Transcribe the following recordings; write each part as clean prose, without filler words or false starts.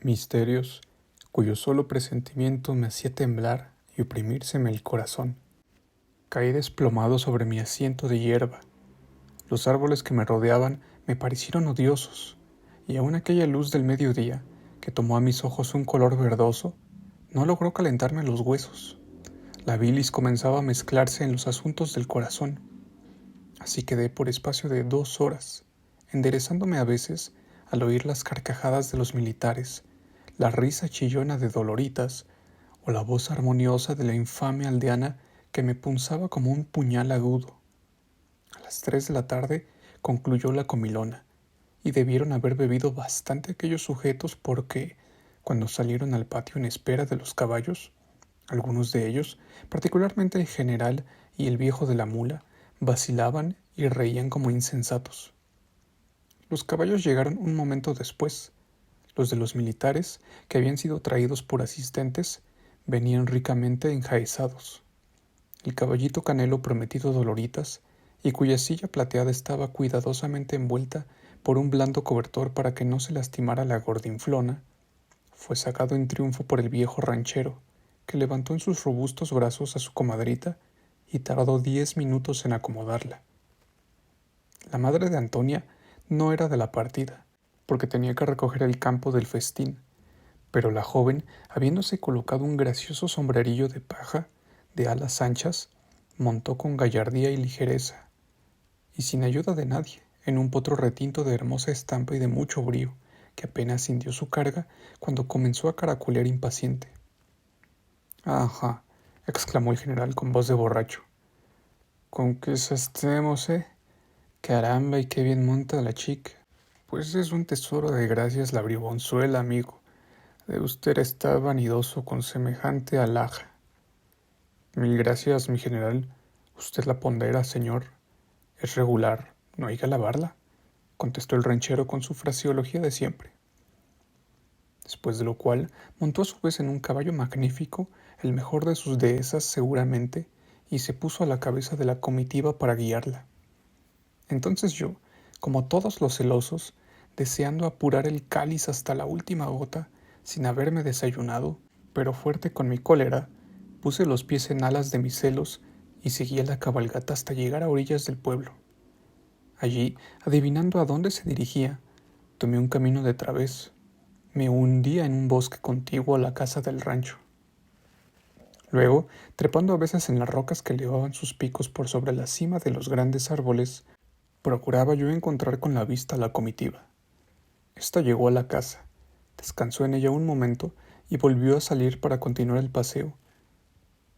Misterios cuyo solo presentimiento me hacía temblar y oprimírseme el corazón. Caí desplomado sobre mi asiento de hierba. Los árboles que me rodeaban me parecieron odiosos, y aun aquella luz del mediodía, que tomó a mis ojos un color verdoso, no logró calentarme los huesos. La bilis comenzaba a mezclarse en los asuntos del corazón. Así quedé por espacio de 2 horas, enderezándome a veces al oír las carcajadas de los militares, la risa chillona de Doloritas o la voz armoniosa de la infame aldeana que me punzaba como un puñal agudo. A las 3 de la tarde concluyó la comilona, y debieron haber bebido bastante aquellos sujetos porque, cuando salieron al patio en espera de los caballos, algunos de ellos, particularmente el general y el viejo de la mula, vacilaban y reían como insensatos. Los caballos llegaron un momento después. Los de los militares, que habían sido traídos por asistentes, venían ricamente enjaezados. El caballito Canelo prometido Doloritas, y cuya silla plateada estaba cuidadosamente envuelta por un blando cobertor para que no se lastimara la gordinflona, fue sacado en triunfo por el viejo ranchero, que levantó en sus robustos brazos a su comadrita y tardó 10 minutos en acomodarla. La madre de Antonia no era de la partida, porque tenía que recoger el campo del festín, pero la joven, habiéndose colocado un gracioso sombrerillo de paja, de alas anchas, montó con gallardía y ligereza, y sin ayuda de nadie, en un potro retinto de hermosa estampa y de mucho brío, que apenas sintió su carga cuando comenzó a caracolear impaciente. «Ajá», exclamó el general con voz de borracho. «Con que estemos, Caramba, y qué bien monta la chica. Pues es un tesoro de gracias la bribonzuela, amigo. De usted estar vanidoso con semejante alhaja». «Mil gracias, mi general. Usted la pondera, señor. Es regular, no hay que alabarla», contestó el ranchero con su fraseología de siempre. Después de lo cual montó a su vez en un caballo magnífico, el mejor de sus dehesas seguramente, y se puso a la cabeza de la comitiva para guiarla. Entonces yo, como todos los celosos, deseando apurar el cáliz hasta la última gota, sin haberme desayunado, pero fuerte con mi cólera, puse los pies en alas de mis celos y seguí a la cabalgata hasta llegar a orillas del pueblo. Allí, adivinando a dónde se dirigía, tomé un camino de través. Me hundía en un bosque contiguo a la casa del rancho. Luego, trepando a veces en las rocas que elevaban sus picos por sobre la cima de los grandes árboles, procuraba yo encontrar con la vista la comitiva. Esta llegó a la casa, descansó en ella un momento y volvió a salir para continuar el paseo,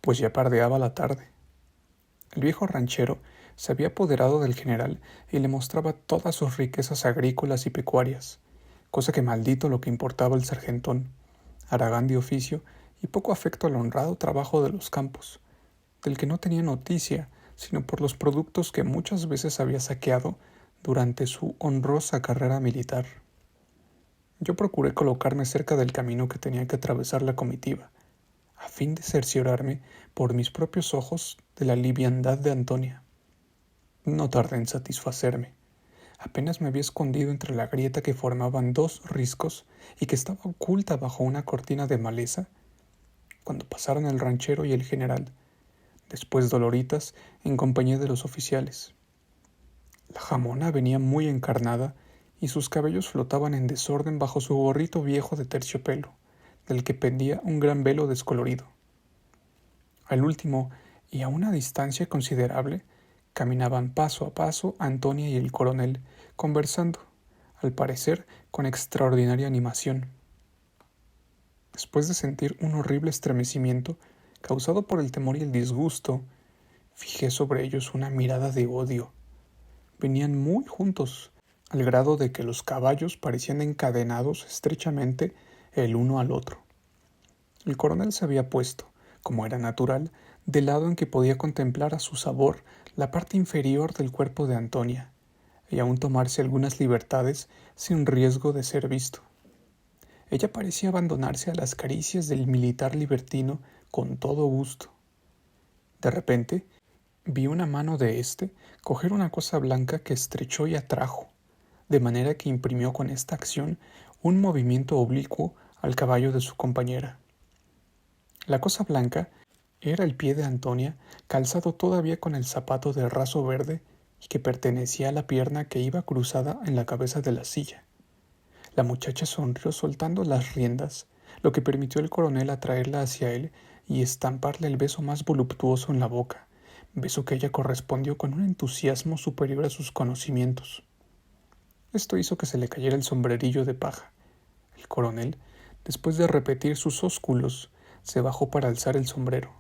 pues ya pardeaba la tarde. El viejo ranchero se había apoderado del general y le mostraba todas sus riquezas agrícolas y pecuarias, cosa que maldito lo que importaba el sargentón, haragán de oficio y poco afecto al honrado trabajo de los campos, del que no tenía noticia, sino por los productos que muchas veces había saqueado durante su honrosa carrera militar. Yo procuré colocarme cerca del camino que tenía que atravesar la comitiva, a fin de cerciorarme por mis propios ojos de la liviandad de Antonia. No tardé en satisfacerme. Apenas me había escondido entre la grieta que formaban 2 riscos y que estaba oculta bajo una cortina de maleza, cuando pasaron el ranchero y el general, después Doloritas en compañía de los oficiales. La jamona venía muy encarnada y sus cabellos flotaban en desorden bajo su gorrito viejo de terciopelo, del que pendía un gran velo descolorido. Al último, y a una distancia considerable, caminaban paso a paso Antonia y el coronel, conversando, al parecer con extraordinaria animación. Después de sentir un horrible estremecimiento, causado por el temor y el disgusto, fijé sobre ellos una mirada de odio. Venían muy juntos, al grado de que los caballos parecían encadenados estrechamente el uno al otro. El coronel se había puesto, como era natural, del lado en que podía contemplar a su sabor la parte inferior del cuerpo de Antonia, y aún tomarse algunas libertades sin riesgo de ser visto. Ella parecía abandonarse a las caricias del militar libertino con todo gusto. De repente, vi una mano de éste coger una cosa blanca que estrechó y atrajo, de manera que imprimió con esta acción un movimiento oblicuo al caballo de su compañera. La cosa blanca era el pie de Antonia, calzado todavía con el zapato de raso verde y que pertenecía a la pierna que iba cruzada en la cabeza de la silla. La muchacha sonrió soltando las riendas, lo que permitió al coronel atraerla hacia él y estamparle el beso más voluptuoso en la boca, beso que ella correspondió con un entusiasmo superior a sus conocimientos. Esto hizo que se le cayera el sombrerillo de paja. El coronel, después de repetir sus ósculos, se bajó para alzar el sombrero.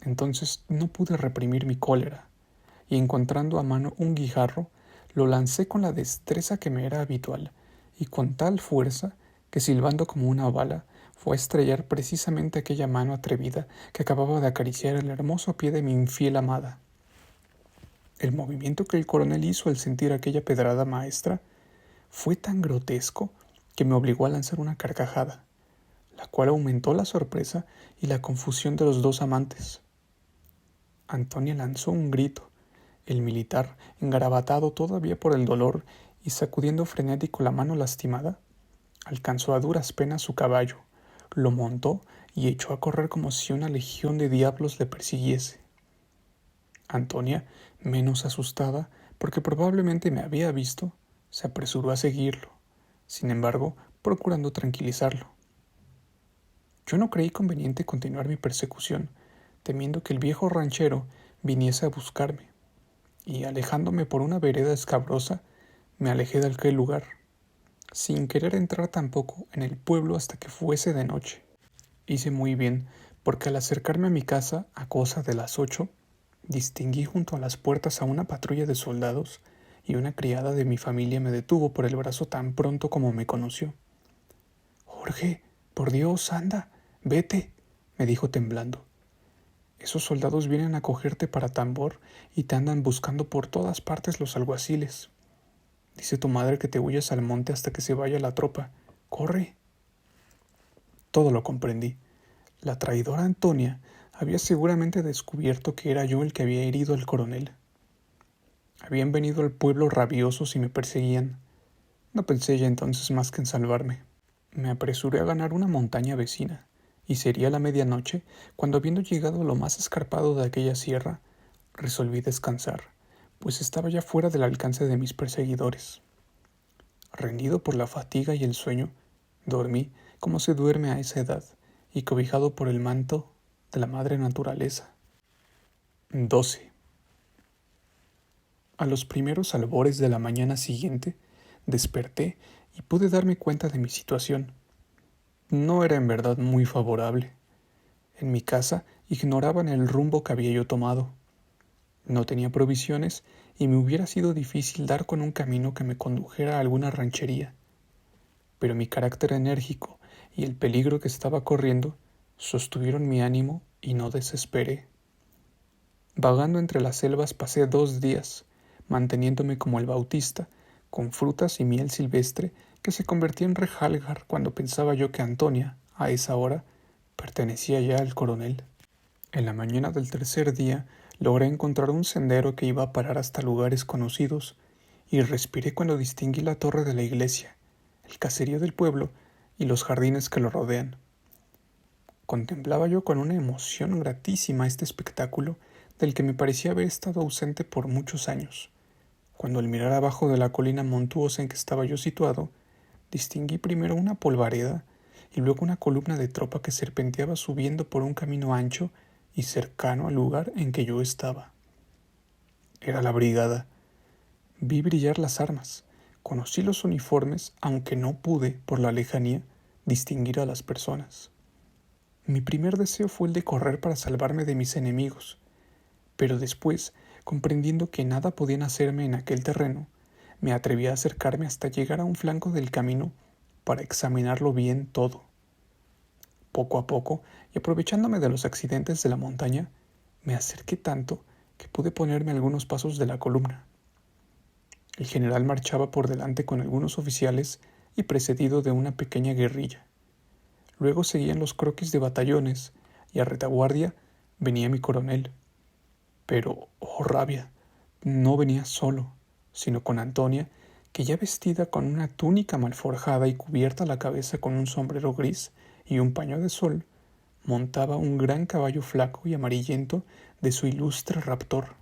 Entonces no pude reprimir mi cólera, y encontrando a mano un guijarro, lo lancé con la destreza que me era habitual, y con tal fuerza que, silbando como una bala, fue a estrellar precisamente aquella mano atrevida que acababa de acariciar el hermoso pie de mi infiel amada. El movimiento que el coronel hizo al sentir aquella pedrada maestra fue tan grotesco que me obligó a lanzar una carcajada, la cual aumentó la sorpresa y la confusión de los dos amantes. Antonia lanzó un grito. El militar, engarabatado todavía por el dolor y sacudiendo frenético la mano lastimada, alcanzó a duras penas su caballo, lo montó y echó a correr como si una legión de diablos le persiguiese. Antonia, menos asustada, porque probablemente me había visto, se apresuró a seguirlo, sin embargo, procurando tranquilizarlo. Yo no creí conveniente continuar mi persecución, temiendo que el viejo ranchero viniese a buscarme, y alejándome por una vereda escabrosa, me alejé de aquel lugar, sin querer entrar tampoco en el pueblo hasta que fuese de noche. Hice muy bien, porque al acercarme a mi casa a cosa de las 8, distinguí junto a las puertas a una patrulla de soldados y una criada de mi familia me detuvo por el brazo tan pronto como me conoció. «Jorge, por Dios, anda, vete», me dijo temblando. «Esos soldados vienen a cogerte para tambor y te andan buscando por todas partes los alguaciles. Dice tu madre que te huyas al monte hasta que se vaya la tropa. ¡Corre!». Todo lo comprendí. La traidora Antonia había seguramente descubierto que era yo el que había herido al coronel. Habían venido al pueblo rabiosos y me perseguían. No pensé ya entonces más que en salvarme. Me apresuré a ganar una montaña vecina, y sería la medianoche cuando, habiendo llegado a lo más escarpado de aquella sierra, resolví descansar, pues estaba ya fuera del alcance de mis perseguidores. Rendido por la fatiga y el sueño, dormí como se duerme a esa edad, y cobijado por el manto de la madre naturaleza. 12. A los primeros albores de la mañana siguiente, desperté y pude darme cuenta de mi situación. No era en verdad muy favorable. En mi casa ignoraban el rumbo que había yo tomado. No tenía provisiones y me hubiera sido difícil dar con un camino que me condujera a alguna ranchería. Pero mi carácter enérgico y el peligro que estaba corriendo sostuvieron mi ánimo y no desesperé. Vagando entre las selvas pasé 2 días, manteniéndome como el Bautista, con frutas y miel silvestre que se convertía en rejalgar cuando pensaba yo que Antonia, a esa hora, pertenecía ya al coronel. En la mañana del tercer día logré encontrar un sendero que iba a parar hasta lugares conocidos, y respiré cuando distinguí la torre de la iglesia, el caserío del pueblo y los jardines que lo rodean. Contemplaba yo con una emoción gratísima este espectáculo del que me parecía haber estado ausente por muchos años, cuando al mirar abajo de la colina montuosa en que estaba yo situado, distinguí primero una polvareda y luego una columna de tropa que serpenteaba subiendo por un camino ancho y cercano al lugar en que yo estaba. Era la brigada. Vi brillar las armas, conocí los uniformes, aunque no pude, por la lejanía, distinguir a las personas. Mi primer deseo fue el de correr para salvarme de mis enemigos, pero después, comprendiendo que nada podían hacerme en aquel terreno, me atreví a acercarme hasta llegar a un flanco del camino para examinarlo bien todo. Poco a poco, y aprovechándome de los accidentes de la montaña, me acerqué tanto que pude ponerme a algunos pasos de la columna. El general marchaba por delante con algunos oficiales y precedido de una pequeña guerrilla. Luego seguían los croquis de batallones y a retaguardia venía mi coronel. Pero, oh rabia, no venía solo, sino con Antonia, que ya vestida con una túnica mal forjada y cubierta la cabeza con un sombrero gris y un paño de sol, montaba un gran caballo flaco y amarillento de su ilustre raptor.